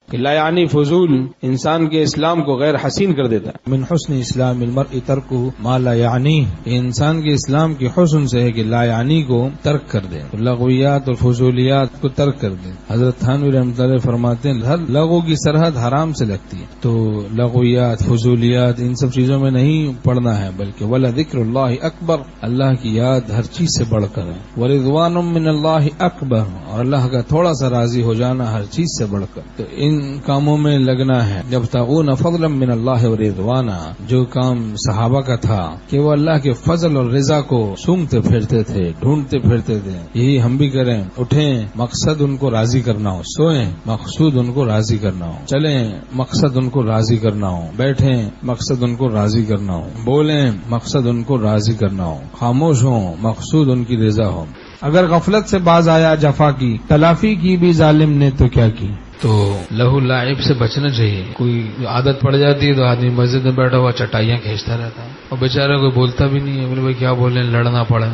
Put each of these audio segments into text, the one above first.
کہ لا یعنی فضول انسان کے اسلام کو غیر حسین کر دیتا ہے. من حسن اسلام المرء ترکہ ما لا یعنی، انسان کے اسلام کی حسن سے ہے کہ لا یعنی کو ترک کر دے، لغویات اور فضولیات کو ترک کر دے. حضرت تھانوی رحمۃ اللہ فرماتے ہیں ہر لغو کی سرحد حرام سے لگتی ہے، تو لغویات فضولیات ان سب چیزوں میں نہیں پڑنا ہے، بلکہ ولا ذکر اللہ اکبر، اللہ کی یاد ہر چیز سے بڑھ کر ہے. ورضوان من اللہ اکبر، اور اللہ کا تھوڑا سا راضی ہو جانا ہر چیز سے بڑھ کر. تو ان کاموں میں لگنا ہے. جب تغون فضلا من اللہ ورضوانا، جو کام صحابہ کا تھا کہ وہ اللہ کے فضل اور رضا کو سونگتے پھرتے تھے، ڈھونڈتے پھرتے تھے، یہی ہم بھی کریں. اٹھیں مقصد ان کو راضی کرنا ہو، سوئیں مقصود ان کو راضی کرنا ہو، چلیں مقصد ان کو راضی کرنا ہو، بیٹھیں مقصد ان کو راضی کرنا ہو، بولیں مقصد ان کو راضی کرنا ہو، خاموش ہوں مقصود ان کی رضا ہو. اگر غفلت سے باز آیا جفا کی، تلافی کی بھی ظالم نے تو کیا کی. تو لہو لعب سے بچنا چاہیے. کوئی عادت پڑ جاتی ہے تو آدمی مسجد میں بیٹھا ہوا چٹائیاں کھینچتا رہتا ہے، اور بیچارہ کوئی بولتا بھی نہیں ہے. بولے بھائی کیا بولیں، لڑنا پڑا.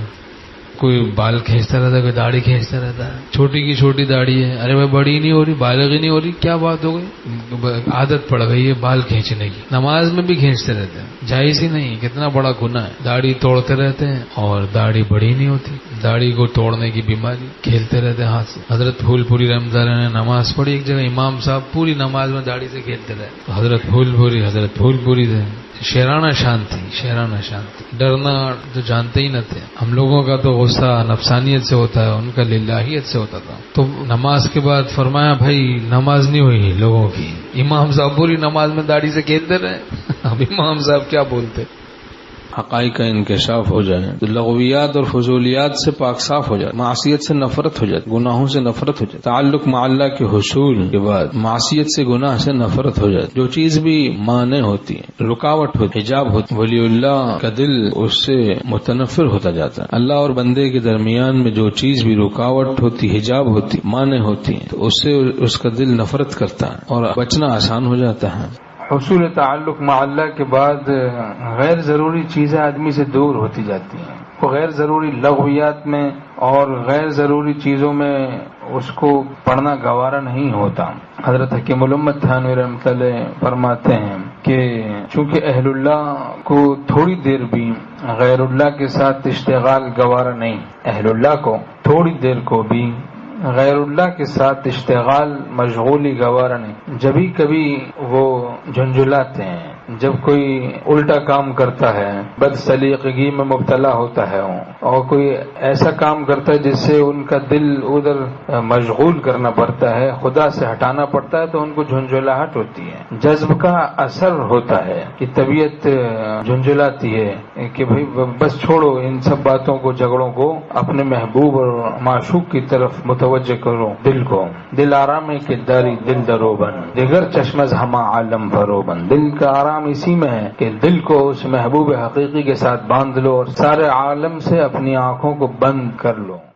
کوئی بال کھینچتا رہتا ہے، کوئی داڑھی کھینچتا رہتا ہے. چھوٹی کی چھوٹی داڑھی ہے، ارے بھائی بڑی نہیں ہو رہی، بالغ ہی نہیں ہو رہی، کیا بات ہو گئی. عادت پڑ گئی ہے بال کھینچنے کی. نماز میں بھی کھینچتے رہتے ہیں، جائز ہی نہیں، کتنا بڑا گناہ ہے. داڑھی توڑتے رہتے ہیں اور داڑھی بڑی نہیں ہوتی. داڑھی کو توڑنے کی بیماری، کھیلتے رہتے ہیں ہاتھ سے. حضرت پھول پوری رحمۃ اللہ نے نماز پڑھی ایک جگہ، امام صاحب پوری نماز میں داڑھی سے کھیلتے رہے. حضرت پھول پوری تھے. شیرانہ شان تھی، شیرانہ شان تھی. ڈرنا تو جانتے ہی نہ تھے. ہم لوگوں کا تو غصہ نفسانیت سے ہوتا ہے، ان کا للہیت سے ہوتا تھا. تو نماز کے بعد فرمایا بھائی نماز نہیں ہوئی لوگوں کی. امام صاحب پوری نماز میں داڑھی سے کھیلتے رہے. اب امام صاحب کیا بولتے. حقائق کا انکشاف ہو جائے تو لغویات اور فضولیات سے پاک صاف ہو جائے، معصیت سے نفرت ہو جائے، گناہوں سے نفرت ہو جائے. تعلق مع اللہ کے حصول کے بعد معصیت سے، گناہ سے نفرت ہو جائے. جو چیز بھی مانع ہوتی ہے، رکاوٹ ہوتی، حجاب ہوتی، ولی اللہ کا دل اس سے متنفر ہوتا جاتا ہے. اللہ اور بندے کے درمیان میں جو چیز بھی رکاوٹ ہوتی، حجاب ہوتی، مانع ہوتی ہے، تو اس سے اس کا دل نفرت کرتا ہے اور بچنا آسان ہو جاتا ہے. حصول تعلق مع اللہ کے بعد غیر ضروری چیزیں آدمی سے دور ہوتی جاتی ہیں. وہ غیر ضروری لغویات میں اور غیر ضروری چیزوں میں اس کو پڑھنا گوارا نہیں ہوتا. حضرت حکیم الامت تھانوی رحمۃ اللہ فرماتے ہیں کہ چونکہ اہل اللہ کو تھوڑی دیر بھی غیر اللہ کے ساتھ اشتغال گوارا نہیں، اہل اللہ کو تھوڑی دیر کو بھی غیر اللہ کے ساتھ اشتغال مشغولی گوارا نہیں. جبھی کبھی وہ جھنجھلاتے ہیں جب کوئی الٹا کام کرتا ہے، بد سلیقگی میں مبتلا ہوتا ہے، اور کوئی ایسا کام کرتا ہے جس سے ان کا دل ادھر مشغول کرنا پڑتا ہے، خدا سے ہٹانا پڑتا ہے، تو ان کو جھنجھلاہٹ ہوتی ہے. جذب کا اثر ہوتا ہے کہ طبیعت جھنجھلاتی ہے کہ بھئی بس چھوڑو ان سب باتوں کو، جھگڑوں کو، اپنے محبوب اور معشوق کی طرف متوجہ کرو. دل کو دل آرام کے داری دل دروبن دیگر چشمز ہما عالم فروبن. دل کا آرام اسی میں ہے کہ دل کو اس محبوب حقیقی کے ساتھ باندھ لو اور سارے عالم سے اپنی آنکھوں کو بند کر لو.